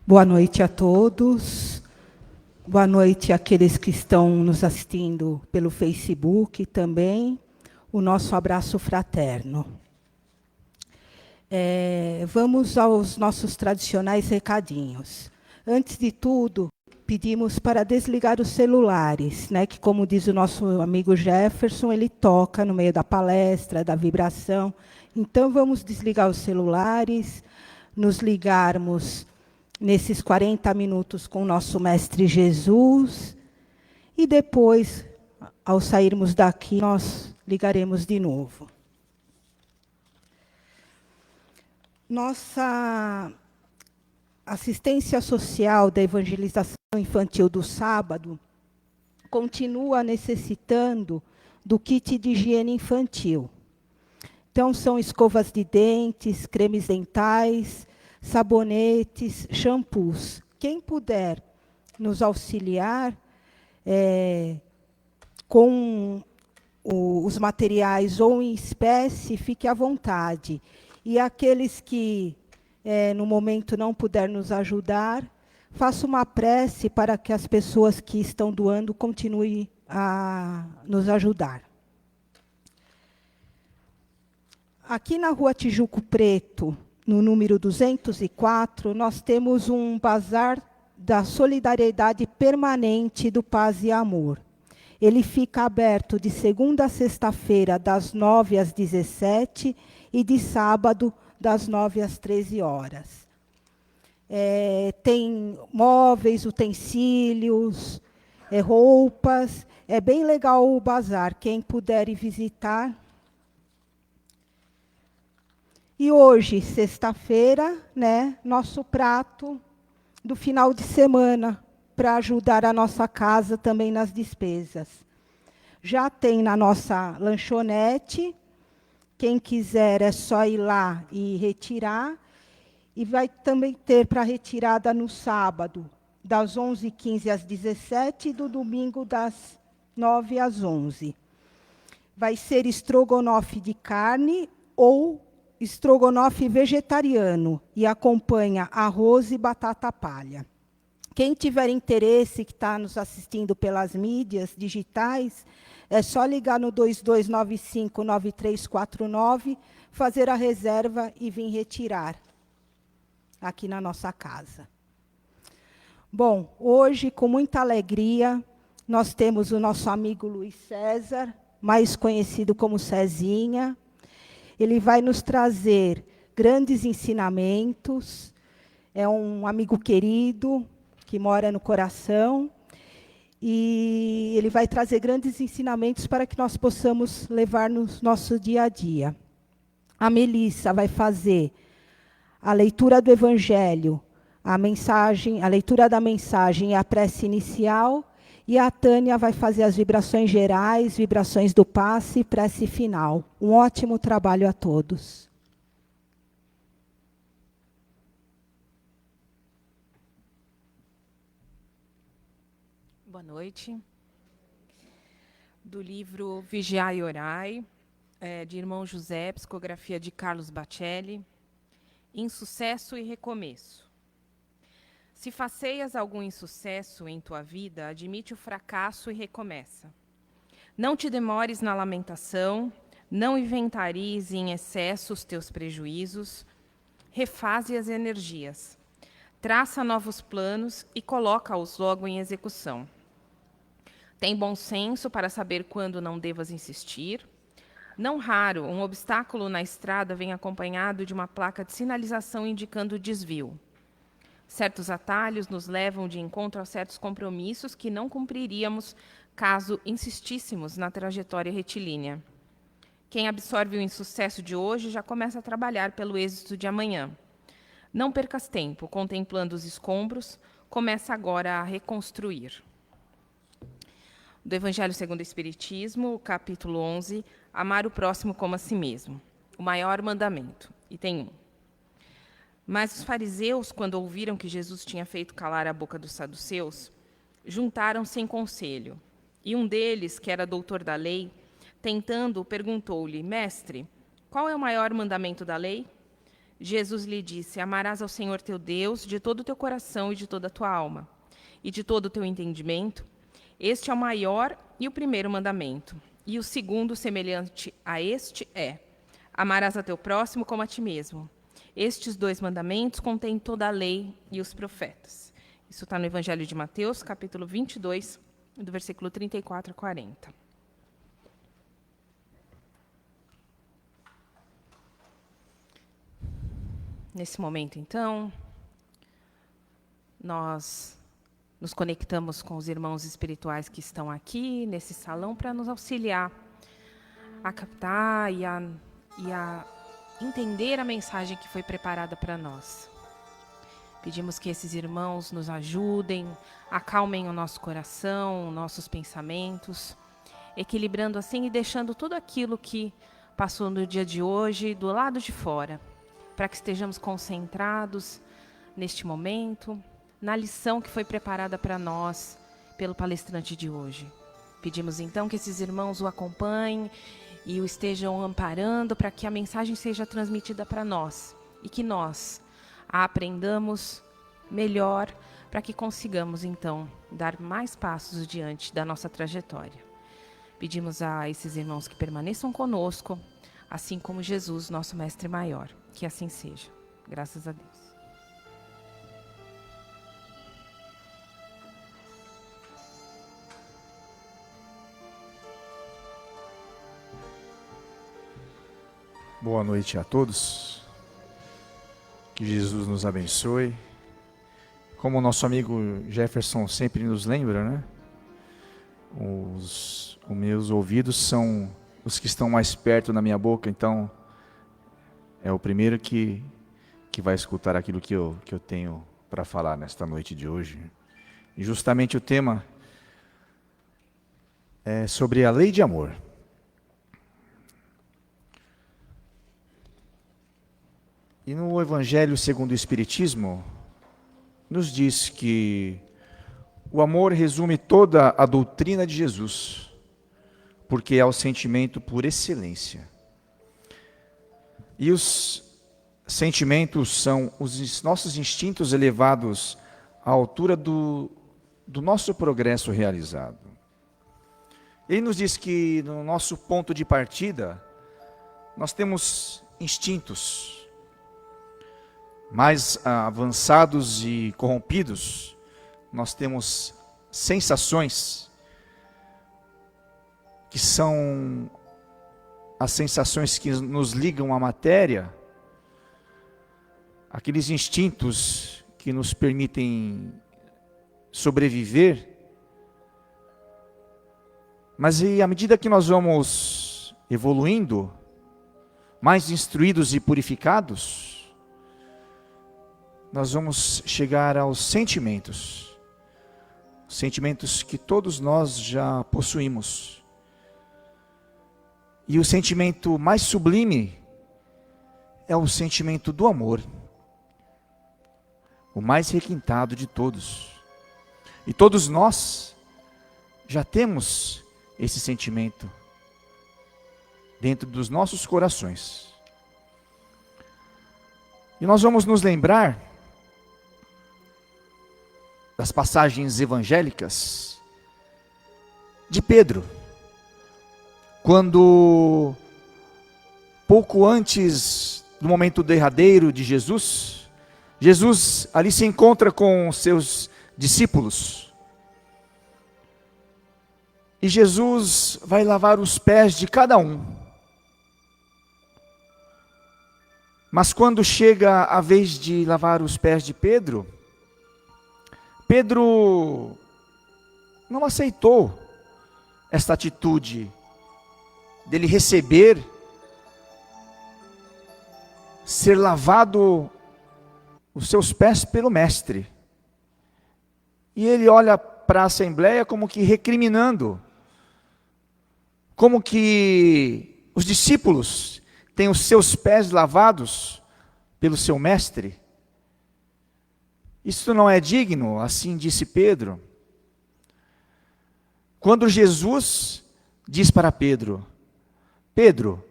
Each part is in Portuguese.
Boa noite a todos. Boa noite àqueles que estão nos assistindo pelo Facebook também. O nosso abraço fraterno. Vamos aos nossos tradicionais recadinhos. Antes de tudo, pedimos para desligar os celulares, né, que, como diz o nosso amigo Jefferson, ele toca no meio da palestra, da vibração. Então, vamos desligar os celulares, nos ligarmos nesses 40 minutos com o nosso Mestre Jesus, e depois, ao sairmos daqui, nós ligaremos de novo. Nossa assistência social da evangelização infantil do sábado continua necessitando do kit de higiene infantil. Então, são escovas de dentes, cremes dentais, sabonetes, shampoos. Quem puder nos auxiliar com os materiais ou em espécie, fique à vontade. E aqueles que, no momento, não puder nos ajudar, faça uma prece para que as pessoas que estão doando continuem a nos ajudar. Aqui na Rua Tijuco Preto, no número 204, nós temos um bazar da solidariedade permanente do Paz e Amor. Ele fica aberto de segunda a sexta-feira, das 9 às 17 e de sábado, das 9 às 13 horas. Tem móveis, utensílios, roupas. É bem legal o bazar. Quem puder ir visitar. E hoje, sexta-feira, né, nosso prato do final de semana, para ajudar a nossa casa também nas despesas. Já tem na nossa lanchonete, quem quiser é só ir lá e retirar, e vai também ter para retirada no sábado, das 11h15 às 17h, e do domingo das 9 às 11h. Vai ser estrogonofe de carne ou estrogonofe vegetariano, e acompanha arroz e batata palha. Quem tiver interesse, que está nos assistindo pelas mídias digitais, é só ligar no 2295-9349, fazer a reserva e vir retirar aqui na nossa casa. Bom, hoje, com muita alegria, nós temos o nosso amigo Luiz César, mais conhecido como Cezinha. Ele vai nos trazer grandes ensinamentos, é um amigo querido, que mora no coração, e ele vai trazer grandes ensinamentos para que nós possamos levar no nosso dia a dia. A Melissa vai fazer a leitura do Evangelho, a leitura da mensagem e a prece inicial, e a Tânia vai fazer as vibrações gerais, vibrações do passe e prece final. Um ótimo trabalho a todos. Boa noite. Do livro Vigiai e Orai, de Irmão José, psicografia de Carlos Bacelli. Insucesso e recomeço. Se faceias algum insucesso em tua vida, admite o fracasso e recomeça. Não te demores na lamentação, não inventaries em excesso os teus prejuízos, refaze as energias, traça novos planos e coloca-os logo em execução. Tem bom senso para saber quando não devas insistir. Não raro, um obstáculo na estrada vem acompanhado de uma placa de sinalização indicando desvio. Certos atalhos nos levam de encontro a certos compromissos que não cumpriríamos caso insistíssemos na trajetória retilínea. Quem absorve o insucesso de hoje já começa a trabalhar pelo êxito de amanhã. Não percas tempo contemplando os escombros, começa agora a reconstruir. Do Evangelho segundo o Espiritismo, capítulo 11, amar o próximo como a si mesmo. O maior mandamento. Item 1. Mas os fariseus, quando ouviram que Jesus tinha feito calar a boca dos saduceus, juntaram-se em conselho. E um deles, que era doutor da lei, tentando, perguntou-lhe: Mestre, qual é o maior mandamento da lei? Jesus lhe disse: amarás ao Senhor teu Deus de todo o teu coração e de toda a tua alma, e de todo o teu entendimento. Este é o maior e o primeiro mandamento. E o segundo, semelhante a este, é: amarás a teu próximo como a ti mesmo. Estes 2 mandamentos contêm toda a lei e os profetas. Isso está no Evangelho de Mateus, capítulo 22, do versículo 34 a 40. Nesse momento, então, nós nos conectamos com os irmãos espirituais que estão aqui, nesse salão, para nos auxiliar a captar e a entender a mensagem que foi preparada para nós. Pedimos que esses irmãos nos ajudem, acalmem o nosso coração, nossos pensamentos, equilibrando assim e deixando tudo aquilo que passou no dia de hoje do lado de fora, para que estejamos concentrados neste momento, na lição que foi preparada para nós pelo palestrante de hoje. Pedimos então que esses irmãos o acompanhem e o estejam amparando para que a mensagem seja transmitida para nós e que nós a aprendamos melhor para que consigamos então dar mais passos diante da nossa trajetória. Pedimos a esses irmãos que permaneçam conosco, assim como Jesus, nosso mestre maior. Que assim seja. Graças a Deus. Boa noite a todos. Que Jesus nos abençoe. Como o nosso amigo Jefferson sempre nos lembra, né? Os meus ouvidos são os que estão mais perto na minha boca, então é o primeiro que vai escutar aquilo que eu tenho para falar nesta noite de hoje. E justamente o tema é sobre a lei de amor. E no Evangelho segundo o Espiritismo, nos diz que o amor resume toda a doutrina de Jesus, porque é o sentimento por excelência. E os sentimentos são os nossos instintos elevados à altura do nosso progresso realizado. Ele nos diz que no nosso ponto de partida, nós temos instintos mais avançados e corrompidos, nós temos sensações que são as sensações que nos ligam à matéria, aqueles instintos que nos permitem sobreviver. Mas e à medida que nós vamos evoluindo, mais instruídos e purificados, nós vamos chegar aos sentimentos. Sentimentos que todos nós já possuímos. E o sentimento mais sublime é o sentimento do amor. O mais requintado de todos. E todos nós já temos esse sentimento dentro dos nossos corações. E nós vamos nos lembrar das passagens evangélicas de Pedro, quando pouco antes do momento derradeiro de Jesus, Jesus ali se encontra com seus discípulos, e Jesus vai lavar os pés de cada um. Mas quando chega a vez de lavar os pés de Pedro, Pedro não aceitou esta atitude dele receber, ser lavado os seus pés pelo mestre. E ele olha para a assembleia como que recriminando, como que os discípulos têm os seus pés lavados pelo seu mestre. Isso não é digno, assim disse Pedro. Quando Jesus diz para Pedro: Pedro,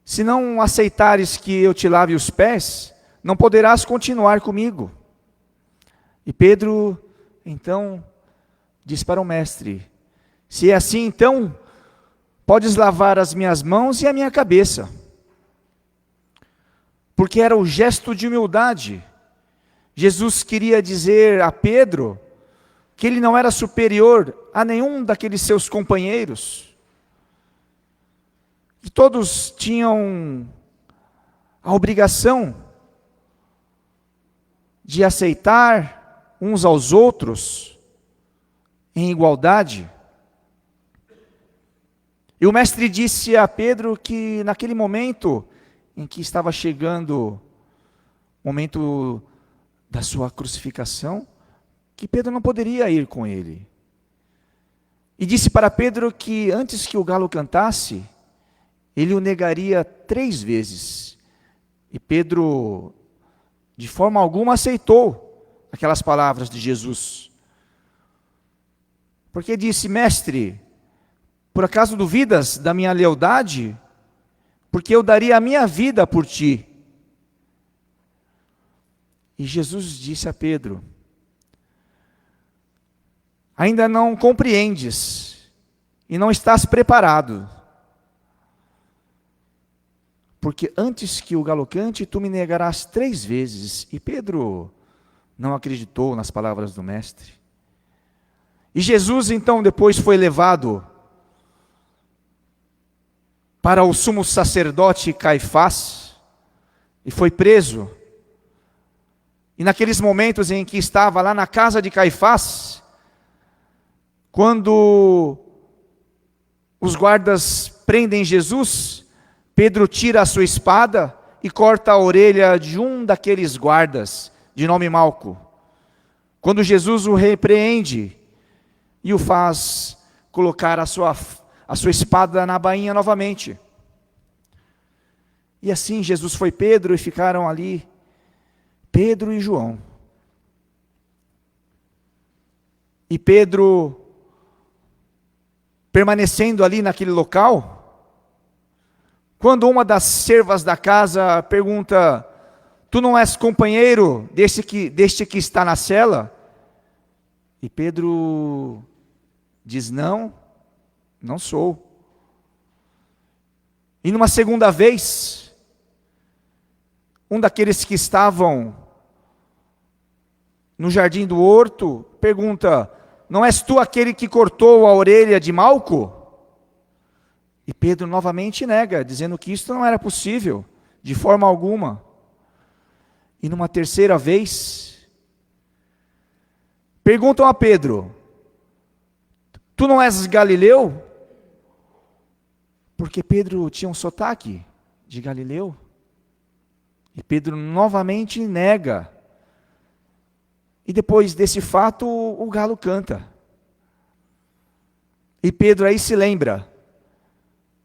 se não aceitares que eu te lave os pés, não poderás continuar comigo. E Pedro, então, diz para o mestre: se é assim, então, podes lavar as minhas mãos e a minha cabeça. Porque era o gesto de humildade. Jesus queria dizer a Pedro que ele não era superior a nenhum daqueles seus companheiros. Que todos tinham a obrigação de aceitar uns aos outros em igualdade. E o mestre disse a Pedro que naquele momento em que estava chegando o momento da sua crucificação, que Pedro não poderia ir com ele. E disse para Pedro que antes que o galo cantasse, ele o negaria 3 vezes. E Pedro, de forma alguma, aceitou aquelas palavras de Jesus. Porque disse: mestre, por acaso duvidas da minha lealdade? Porque eu daria a minha vida por ti. E Jesus disse a Pedro: ainda não compreendes e não estás preparado. Porque antes que o galo cante, tu me negarás 3 vezes. E Pedro não acreditou nas palavras do mestre. E Jesus então depois foi levado para o sumo sacerdote Caifás e foi preso. E naqueles momentos em que estava lá na casa de Caifás, quando os guardas prendem Jesus, Pedro tira a sua espada e corta a orelha de um daqueles guardas, de nome Malco. Quando Jesus o repreende e o faz colocar a sua espada na bainha novamente. E assim Jesus foi Pedro e ficaram ali Pedro e João. E Pedro, permanecendo ali naquele local, quando uma das servas da casa pergunta: tu não és companheiro deste que está na cela? E Pedro diz: não, não sou. E numa segunda vez, um daqueles que estavam no jardim do horto pergunta: não és tu aquele que cortou a orelha de Malco? E Pedro novamente nega, dizendo que isso não era possível, de forma alguma. E numa terceira vez, perguntam a Pedro: tu não és Galileu? Porque Pedro tinha um sotaque de Galileu. E Pedro novamente nega. E depois desse fato, o galo canta. E Pedro aí se lembra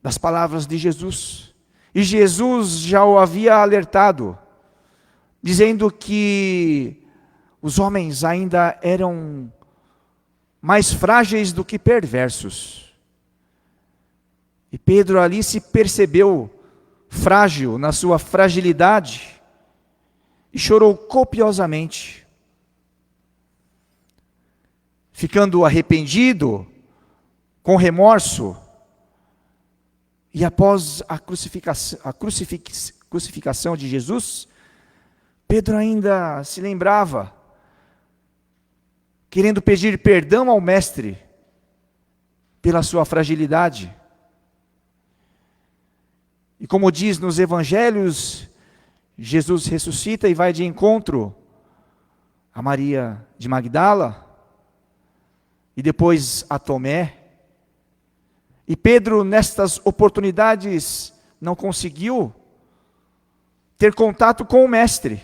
das palavras de Jesus. E Jesus já o havia alertado, dizendo que os homens ainda eram mais frágeis do que perversos. E Pedro ali se percebeu frágil na sua fragilidade e chorou copiosamente. Ficando arrependido, com remorso, e após a crucificação de Jesus, Pedro ainda se lembrava, querendo pedir perdão ao Mestre pela sua fragilidade. E como diz nos evangelhos, Jesus ressuscita e vai de encontro a Maria de Magdala, e depois a Tomé. E Pedro, nestas oportunidades, não conseguiu ter contato com o Mestre.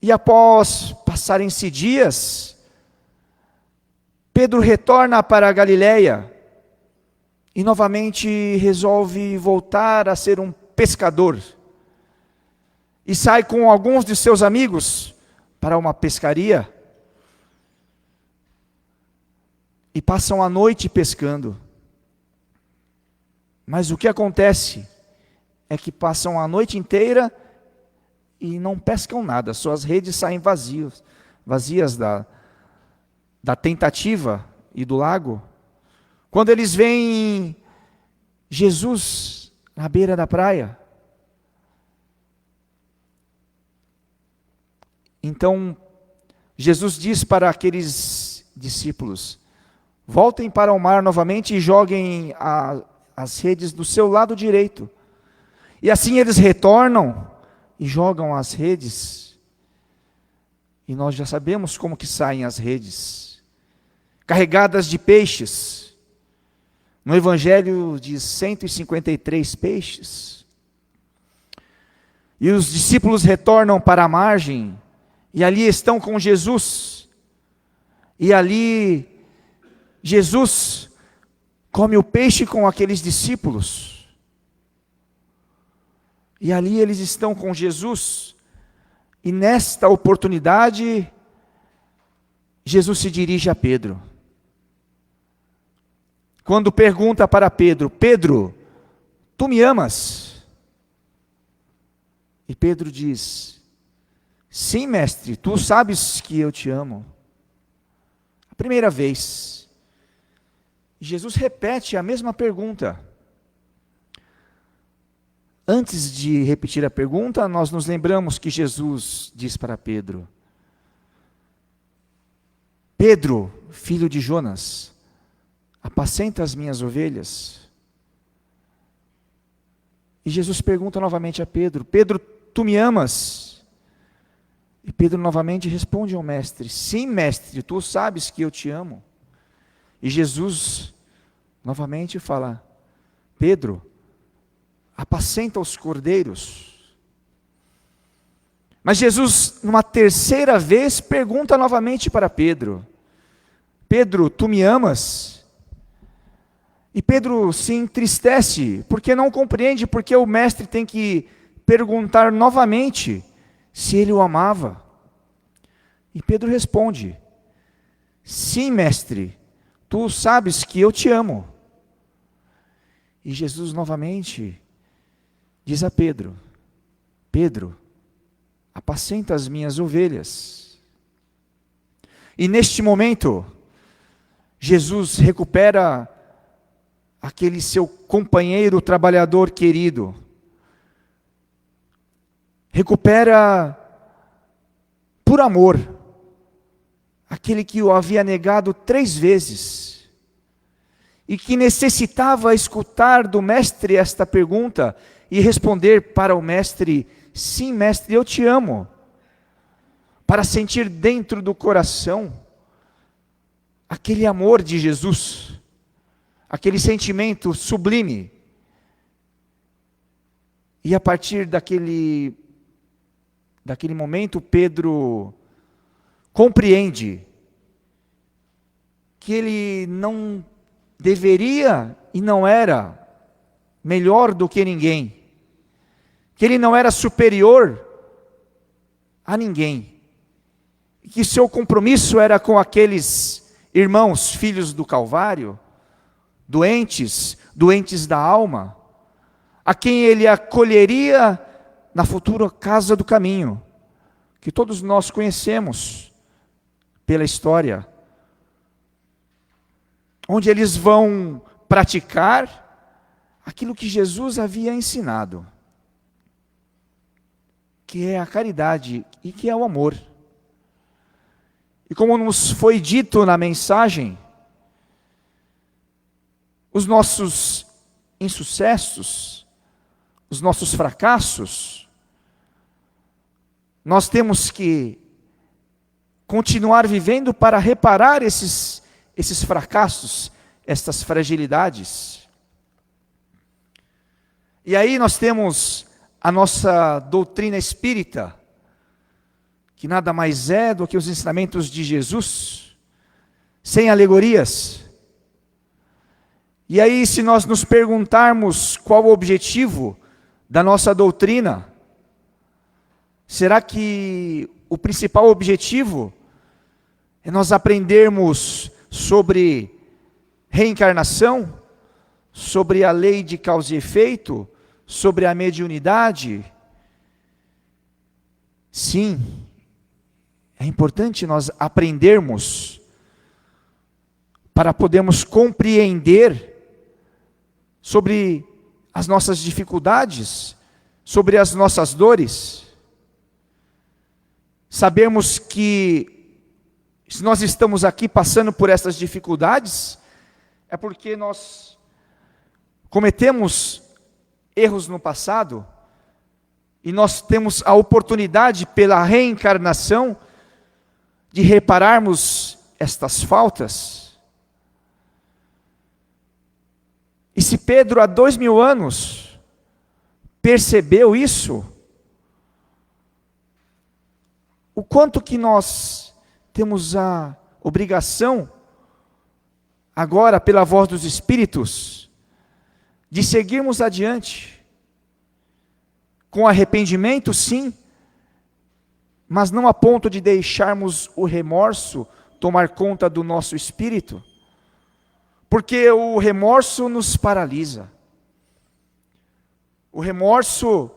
E após passarem-se dias, Pedro retorna para a Galileia e novamente resolve voltar a ser um pescador. E sai com alguns de seus amigos para uma pescaria. E passam a noite pescando. Mas o que acontece é que passam a noite inteira e não pescam nada, suas redes saem vazias da tentativa e do lago. Quando eles veem Jesus na beira da praia, então Jesus diz para aqueles discípulos: voltem para o mar novamente e joguem as redes do seu lado direito. E assim eles retornam e jogam as redes. E nós já sabemos como que saem as redes, carregadas de peixes. No Evangelho diz 153 peixes. E os discípulos retornam para a margem, e ali estão com Jesus. E ali Jesus come o peixe com aqueles discípulos. E ali eles estão com Jesus. E nesta oportunidade, Jesus se dirige a Pedro. Quando pergunta para Pedro: Pedro, tu me amas? E Pedro diz: sim, mestre, tu sabes que eu te amo. A primeira vez, Jesus repete a mesma pergunta. Antes de repetir a pergunta, nós nos lembramos que Jesus diz para Pedro: Pedro, filho de Jonas, apacenta as minhas ovelhas. E Jesus pergunta novamente a Pedro: Pedro, tu me amas? E Pedro novamente responde ao mestre: sim, mestre, tu sabes que eu te amo. E Jesus novamente fala: Pedro, apacenta os cordeiros. Mas Jesus, numa terceira vez, pergunta novamente para Pedro: Pedro, tu me amas? E Pedro se entristece, porque não compreende porque o mestre tem que perguntar novamente se ele o amava. E Pedro responde: sim, mestre, tu sabes que eu te amo. E Jesus novamente diz a Pedro: Pedro, apacenta as minhas ovelhas. E neste momento, Jesus recupera aquele seu companheiro trabalhador querido. Recupera por amor aquele que o havia negado 3 vezes. E que necessitava escutar do mestre esta pergunta e responder para o mestre: sim, mestre, eu te amo. Para sentir dentro do coração aquele amor de Jesus, aquele sentimento sublime. E a partir daquele momento, Pedro compreende que ele não deveria e não era melhor do que ninguém, que ele não era superior a ninguém, que seu compromisso era com aqueles irmãos, filhos do Calvário, doentes da alma, a quem ele acolheria na futura casa do caminho, que todos nós conhecemos pela história, onde eles vão praticar aquilo que Jesus havia ensinado, que é a caridade e que é o amor. E como nos foi dito na mensagem, os nossos insucessos, os nossos fracassos, nós temos que continuar vivendo para reparar esses fracassos, estas fragilidades. E aí nós temos a nossa doutrina espírita, que nada mais é do que os ensinamentos de Jesus, sem alegorias. E aí, se nós nos perguntarmos qual o objetivo da nossa doutrina, será que o principal objetivo é nós aprendermos sobre reencarnação, sobre a lei de causa e efeito, sobre a mediunidade. Sim, é importante nós aprendermos para podermos compreender sobre as nossas dificuldades, sobre as nossas dores. Sabermos que se nós estamos aqui passando por essas dificuldades, é porque nós cometemos erros no passado, e nós temos a oportunidade, pela reencarnação, de repararmos estas faltas. E se Pedro, há 2000 anos, percebeu isso, o quanto que nós temos a obrigação, agora, pela voz dos Espíritos, de seguirmos adiante, com arrependimento, sim, mas não a ponto de deixarmos o remorso tomar conta do nosso espírito, porque o remorso nos paralisa, o remorso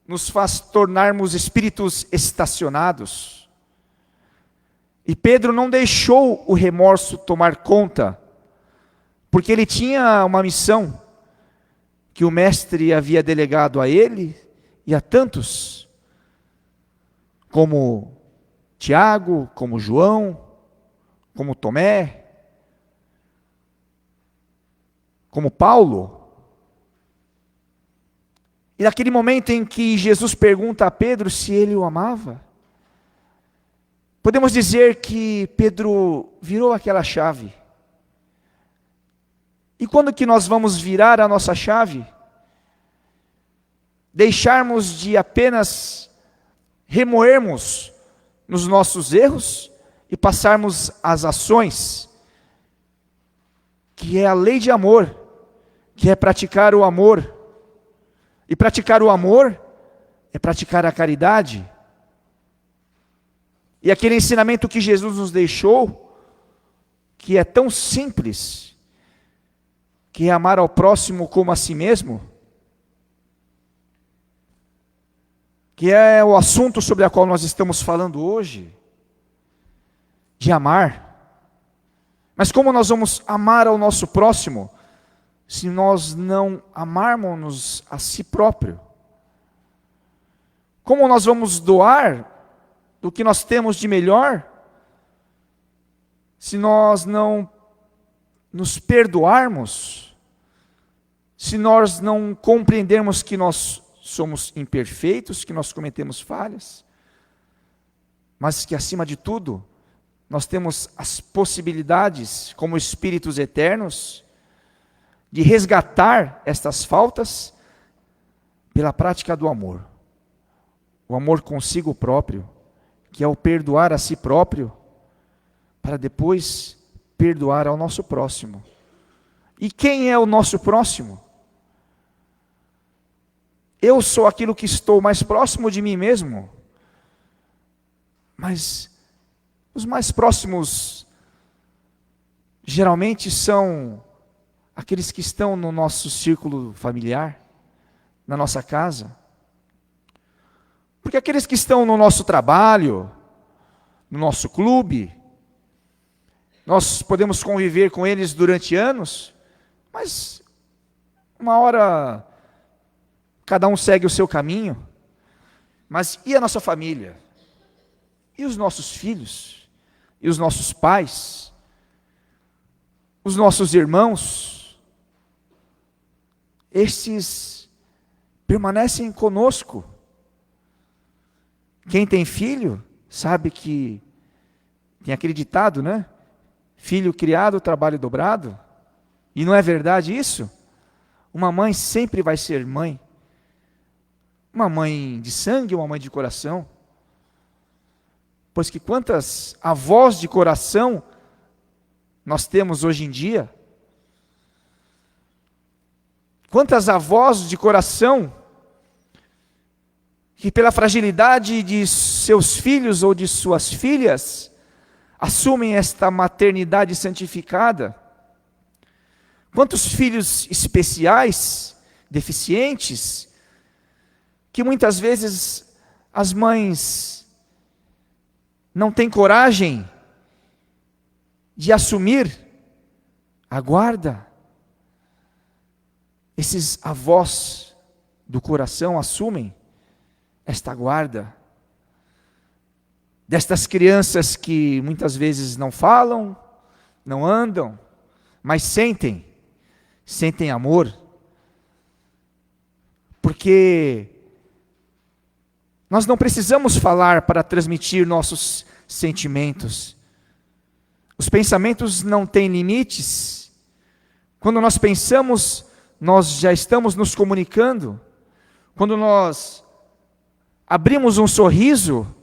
nos faz tornarmos espíritos estacionados, e Pedro não deixou o remorso tomar conta, porque ele tinha uma missão, que o mestre havia delegado a ele e a tantos, como Tiago, como João, como Tomé, como Paulo. E naquele momento em que Jesus pergunta a Pedro se ele o amava, podemos dizer que Pedro virou aquela chave. E quando que nós vamos virar a nossa chave? Deixarmos de apenas remoermos nos nossos erros e passarmos às ações, que é a lei de amor, que é praticar o amor. E praticar o amor é praticar a caridade. E aquele ensinamento que Jesus nos deixou, que é tão simples, que é amar ao próximo como a si mesmo, que é o assunto sobre o qual nós estamos falando hoje, de amar. Mas como nós vamos amar ao nosso próximo, se nós não amarmos a si próprio? Como nós vamos doar do que nós temos de melhor, se nós não nos perdoarmos, se nós não compreendermos que nós somos imperfeitos, que nós cometemos falhas, mas que acima de tudo, nós temos as possibilidades, como espíritos eternos, de resgatar estas faltas pela prática do amor. O amor consigo próprio, que é o perdoar a si próprio, para depois perdoar ao nosso próximo. E quem é o nosso próximo? Eu sou aquilo que estou mais próximo de mim mesmo, mas os mais próximos geralmente são aqueles que estão no nosso círculo familiar, na nossa casa. Porque aqueles que estão no nosso trabalho, no nosso clube, nós podemos conviver com eles durante anos, mas uma hora cada um segue o seu caminho. Mas e a nossa família? E os nossos filhos? E os nossos pais? Os nossos irmãos? Estes permanecem conosco. Quem tem filho sabe que tem aquele ditado, né? Filho criado, trabalho dobrado. E não é verdade isso? Uma mãe sempre vai ser mãe. Uma mãe de sangue, uma mãe de coração. Pois que quantas avós de coração nós temos hoje em dia? Quantas avós de coração que pela fragilidade de seus filhos ou de suas filhas assumem esta maternidade santificada? Quantos filhos especiais, deficientes, que muitas vezes as mães não têm coragem de assumir a guarda. Esses avós do coração assumem esta guarda destas crianças que muitas vezes não falam, não andam, mas sentem amor. Porque nós não precisamos falar para transmitir nossos sentimentos. Os pensamentos não têm limites. Quando nós pensamos, nós já estamos nos comunicando. Quando nós abrimos um sorriso,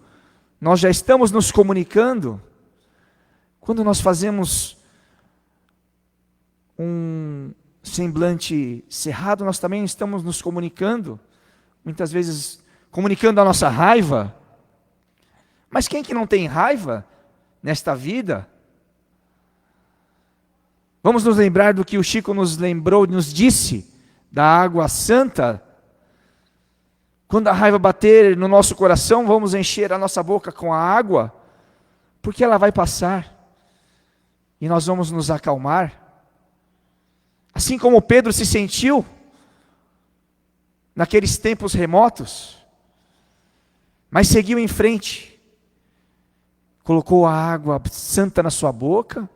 nós já estamos nos comunicando. Quando nós fazemos um semblante cerrado, nós também estamos nos comunicando. Muitas vezes comunicando a nossa raiva. Mas quem que não tem raiva nesta vida? Vamos nos lembrar do que o Chico nos lembrou, nos disse, da água santa. Quando a raiva bater no nosso coração, vamos encher a nossa boca com a água, porque ela vai passar, e nós vamos nos acalmar. Assim como Pedro se sentiu, naqueles tempos remotos, mas seguiu em frente, colocou a água santa na sua boca,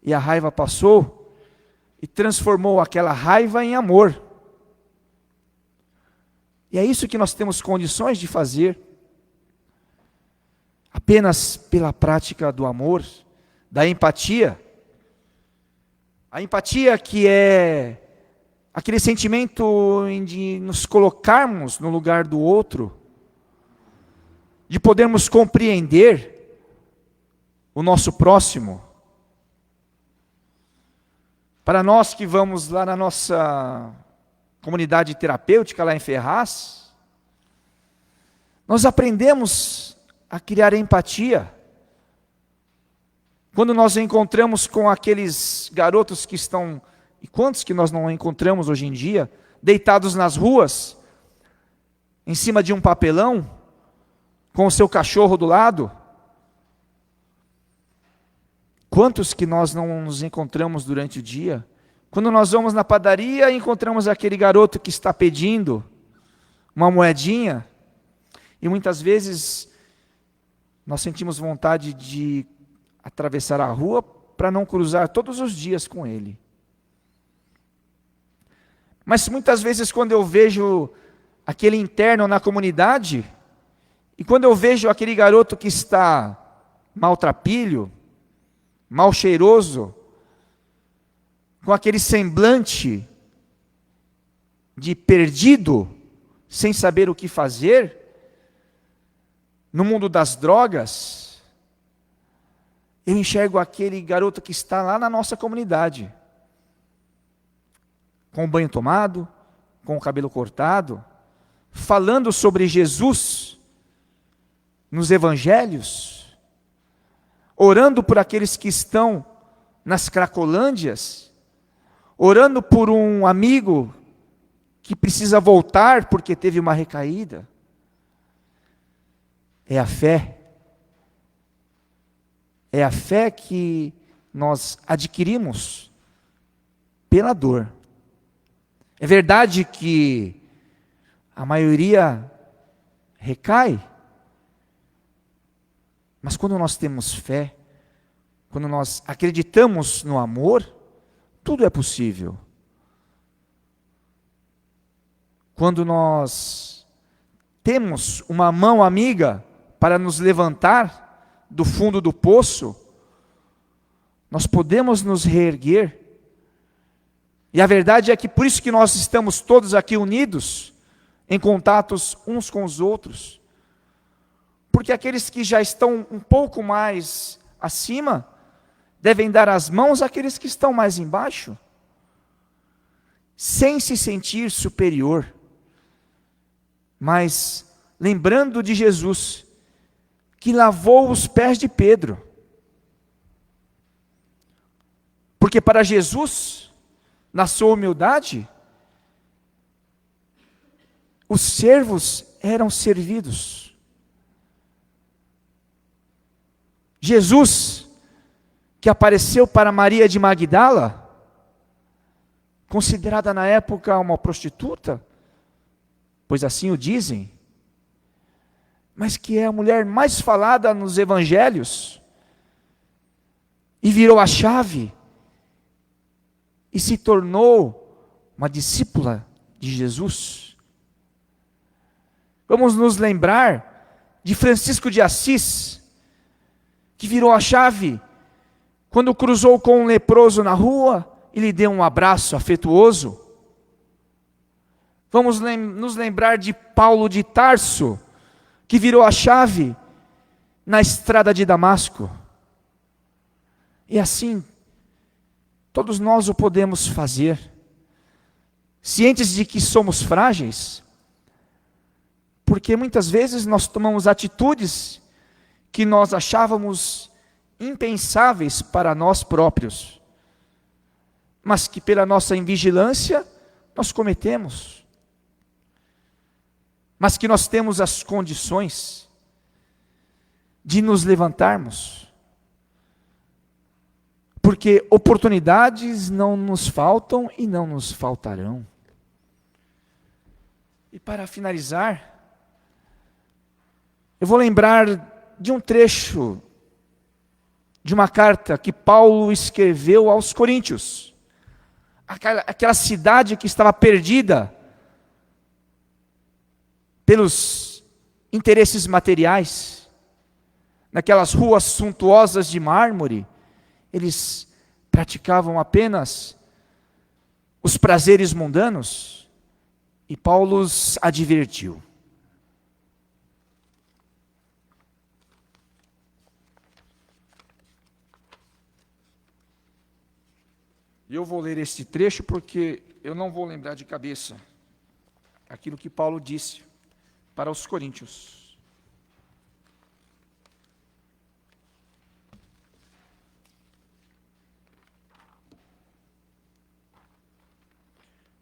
e a raiva passou, e transformou aquela raiva em amor. E é isso que nós temos condições de fazer, apenas pela prática do amor, da empatia. A empatia que é aquele sentimento de nos colocarmos no lugar do outro, de podermos compreender o nosso próximo. Para nós que vamos lá na nossa comunidade terapêutica, lá em Ferraz, nós aprendemos a criar empatia. Quando nós encontramos com aqueles garotos que estão, e quantos que nós não encontramos hoje em dia, deitados nas ruas, em cima de um papelão, com o seu cachorro do lado. Quantos que nós não nos encontramos durante o dia? Quando nós vamos na padaria, encontramos aquele garoto que está pedindo uma moedinha, e muitas vezes nós sentimos vontade de atravessar a rua para não cruzar todos os dias com ele. Mas muitas vezes quando eu vejo aquele interno na comunidade, e quando eu vejo aquele garoto que está maltrapilho, mal cheiroso, com aquele semblante de perdido, sem saber o que fazer, no mundo das drogas, eu enxergo aquele garoto que está lá na nossa comunidade, com o banho tomado, com o cabelo cortado, falando sobre Jesus nos evangelhos, orando por aqueles que estão nas cracolândias, orando por um amigo que precisa voltar porque teve uma recaída. É a fé. É a fé que nós adquirimos pela dor. É verdade que a maioria recai, mas quando nós temos fé, quando nós acreditamos no amor, tudo é possível. Quando nós temos uma mão amiga para nos levantar do fundo do poço, nós podemos nos reerguer. E a verdade é que por isso que nós estamos todos aqui unidos, em contatos uns com os outros. Porque aqueles que já estão um pouco mais acima, devem dar as mãos àqueles que estão mais embaixo, sem se sentir superior, mas lembrando de Jesus, que lavou os pés de Pedro. Porque para Jesus, na sua humildade, os servos eram servidos. Jesus, que apareceu para Maria de Magdala, considerada na época uma prostituta, pois assim o dizem, mas que é a mulher mais falada nos evangelhos, e virou a chave, e se tornou uma discípula de Jesus. Vamos nos lembrar de Francisco de Assis, que virou a chave quando cruzou com um leproso na rua e lhe deu um abraço afetuoso. Vamos nos lembrar de Paulo de Tarso, que virou a chave na estrada de Damasco. E assim, todos nós o podemos fazer, cientes de que somos frágeis, porque muitas vezes nós tomamos atitudes que nós achávamos impensáveis para nós próprios, mas que pela nossa invigilância nós cometemos, mas que nós temos as condições de nos levantarmos, porque oportunidades não nos faltam e não nos faltarão. E para finalizar, eu vou lembrar de um trecho de uma carta que Paulo escreveu aos Coríntios, aquela cidade que estava perdida pelos interesses materiais, naquelas ruas suntuosas de mármore, eles praticavam apenas os prazeres mundanos, e Paulo os advertiu. E eu vou ler este trecho porque eu não vou lembrar de cabeça aquilo que Paulo disse para os coríntios.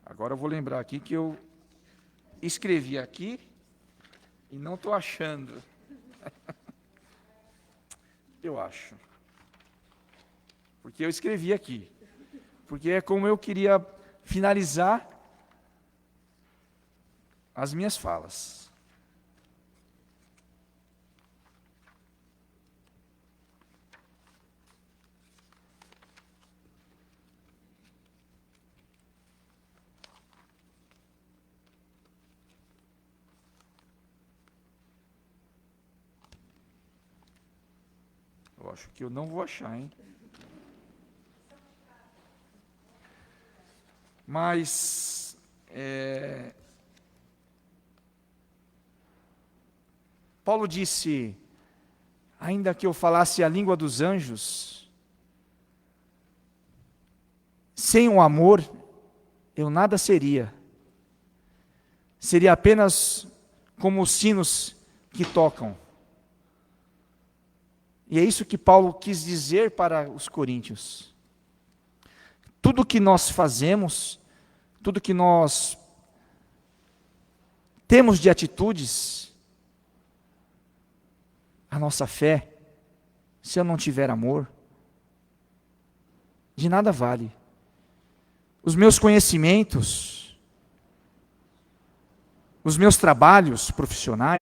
Agora eu vou lembrar aqui que eu escrevi aqui e não estou achando. Eu acho. Porque eu escrevi aqui. Porque é como eu queria finalizar as minhas falas. Eu acho que eu não vou achar, hein? Mas, Paulo disse, ainda que eu falasse a língua dos anjos, sem o amor, eu nada seria. Seria apenas como os sinos que tocam. E é isso que Paulo quis dizer para os coríntios. Tudo que nós fazemos, tudo que nós temos de atitudes, a nossa fé, se eu não tiver amor, de nada vale. Os meus conhecimentos, os meus trabalhos profissionais,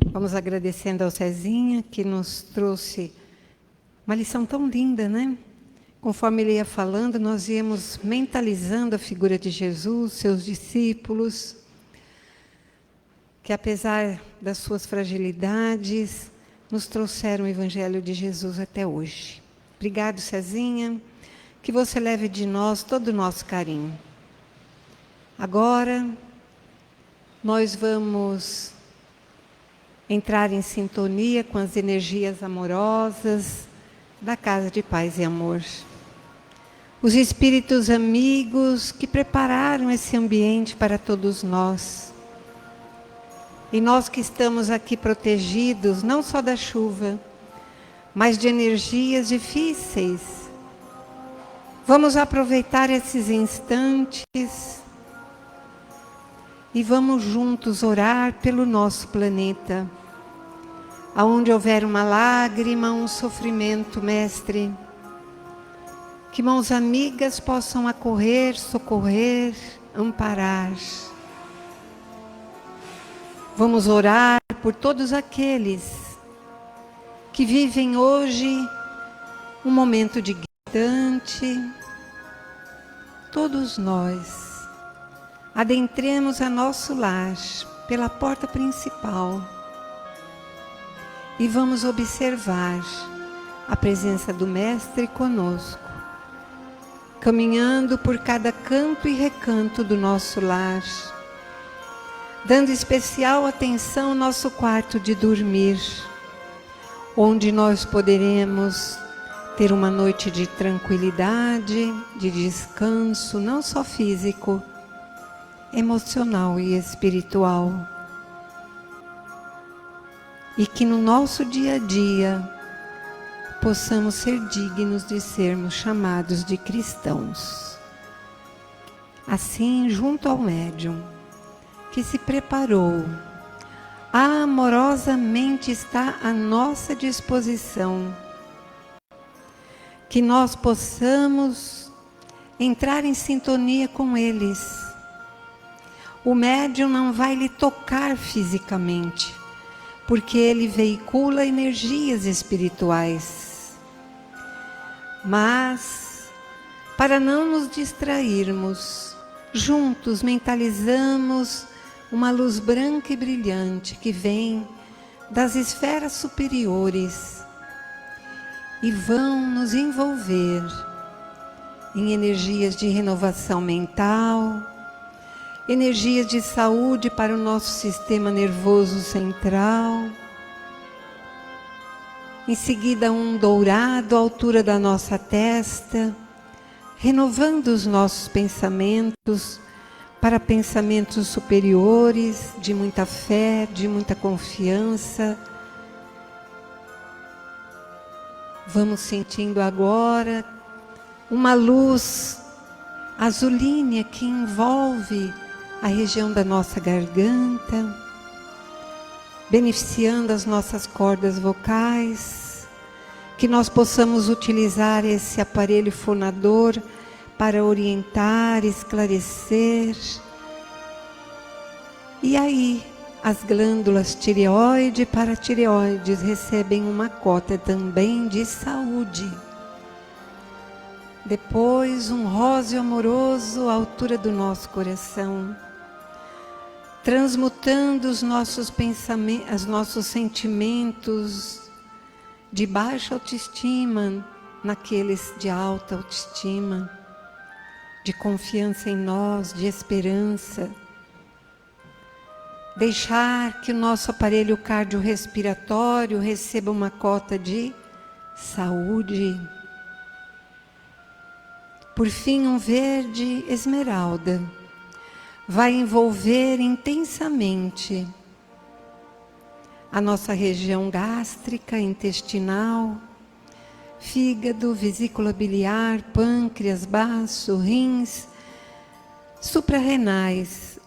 vamos agradecendo ao Cezinha, que nos trouxe uma lição tão linda, né? Conforme ele ia falando, nós íamos mentalizando a figura de Jesus, seus discípulos, que apesar das suas fragilidades, nos trouxeram o Evangelho de Jesus até hoje. Obrigado, Cezinha, que você leve de nós todo o nosso carinho. Agora, nós vamos entrar em sintonia com as energias amorosas da Casa de Paz e Amor. Os espíritos amigos que prepararam esse ambiente para todos nós. E nós que estamos aqui protegidos, não só da chuva, mas de energias difíceis. Vamos aproveitar esses instantes e vamos juntos orar pelo nosso planeta. Aonde houver uma lágrima, um sofrimento, Mestre, que mãos amigas possam acorrer, socorrer, amparar. Vamos orar por todos aqueles que vivem hoje um momento de gritante. Todos nós adentremos a nosso lar pela porta principal e vamos observar a presença do Mestre conosco, caminhando por cada canto e recanto do nosso lar, dando especial atenção ao nosso quarto de dormir, onde nós poderemos ter uma noite de tranquilidade, de descanso, não só físico, emocional e espiritual. E que no nosso dia a dia possamos ser dignos de sermos chamados de cristãos. Assim, junto ao médium que se preparou, amorosamente está à nossa disposição, que nós possamos entrar em sintonia com eles. O médium não vai lhe tocar fisicamente, porque ele veicula energias espirituais. Mas, para não nos distrairmos, juntos mentalizamos uma luz branca e brilhante que vem das esferas superiores e vão nos envolver em energias de renovação mental, energias de saúde para o nosso sistema nervoso central. Em seguida, um dourado à altura da nossa testa, renovando os nossos pensamentos para pensamentos superiores, de muita fé, de muita confiança. Vamos sentindo agora uma luz azulínea que envolve a região da nossa garganta, beneficiando as nossas cordas vocais, que nós possamos utilizar esse aparelho fonador para orientar, esclarecer. E aí, as glândulas tireoide e paratireoides recebem uma cota também de saúde. Depois, um róseo amoroso à altura do nosso coração, transmutando os nossos pensamentos, os nossos sentimentos de baixa autoestima naqueles de alta autoestima, de confiança em nós, de esperança. Deixar que o nosso aparelho cardiorrespiratório receba uma cota de saúde. Por fim, um verde esmeralda vai envolver intensamente a nossa região gástrica, intestinal, fígado, vesícula biliar, pâncreas, baço, rins, suprarrenais,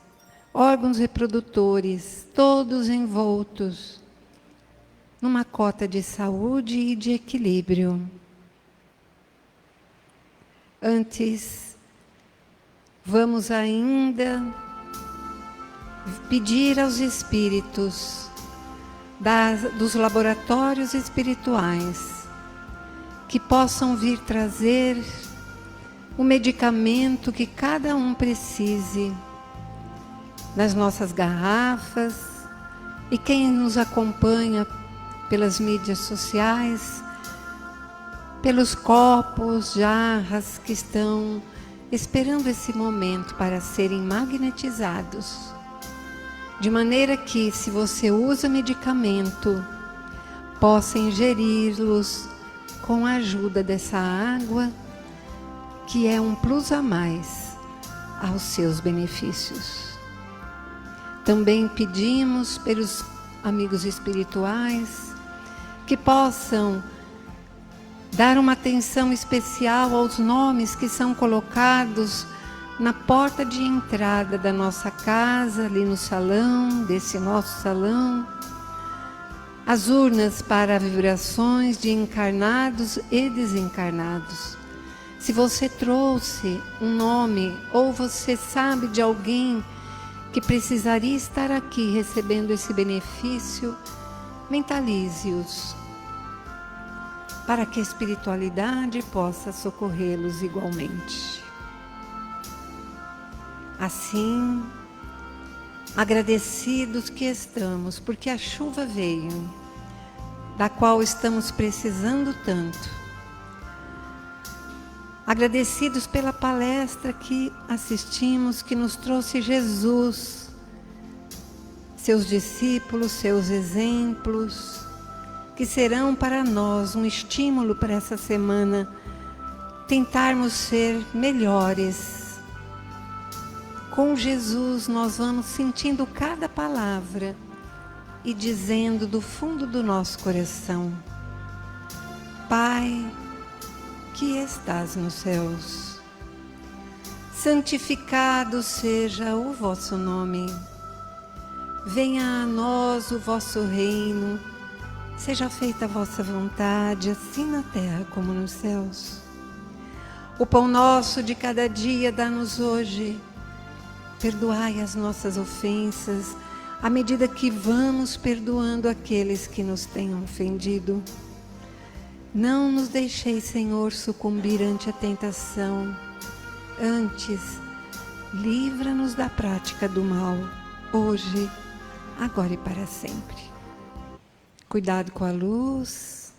órgãos reprodutores, todos envoltos numa cota de saúde e de equilíbrio. Antes, vamos ainda pedir aos espíritos dos laboratórios espirituais que possam vir trazer o medicamento que cada um precise nas nossas garrafas, e quem nos acompanha pelas mídias sociais, pelos copos, jarras que estão esperando esse momento para serem magnetizados, de maneira que, se você usa medicamento, possa ingeri-los com a ajuda dessa água, que é um plus a mais aos seus benefícios. Também pedimos pelos amigos espirituais que possam dar uma atenção especial aos nomes que são colocados na porta de entrada da nossa casa, ali no salão, desse nosso salão. As urnas para vibrações de encarnados e desencarnados. Se você trouxe um nome ou você sabe de alguém que precisaria estar aqui recebendo esse benefício, mentalize-os, para que a espiritualidade possa socorrê-los igualmente. Assim, agradecidos que estamos, porque a chuva veio, da qual estamos precisando tanto. Agradecidos pela palestra que assistimos, que nos trouxe Jesus, seus discípulos, seus exemplos, que serão para nós um estímulo para essa semana, tentarmos ser melhores. Com Jesus nós vamos sentindo cada palavra e dizendo do fundo do nosso coração: Pai, que estás nos céus, santificado seja o vosso nome. Venha a nós o vosso reino, seja feita a vossa vontade, assim na terra como nos céus. O pão nosso de cada dia dá-nos hoje. Perdoai as nossas ofensas, à medida que vamos perdoando aqueles que nos tenham ofendido. Não nos deixeis, Senhor, sucumbir ante a tentação. Antes, livra-nos da prática do mal, hoje, agora e para sempre. Cuidado com a luz,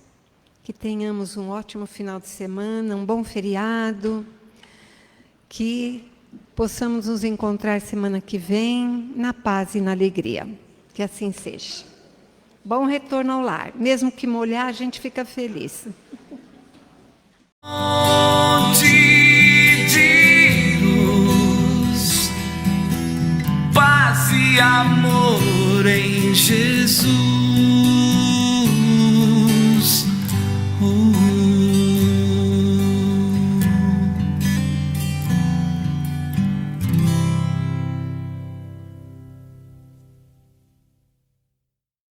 que tenhamos um ótimo final de semana, um bom feriado, que possamos nos encontrar semana que vem na paz e na alegria. Que assim seja. Bom retorno ao lar. Mesmo que molhar, a gente fica feliz. Fonte de luz, paz e amor em Jesus.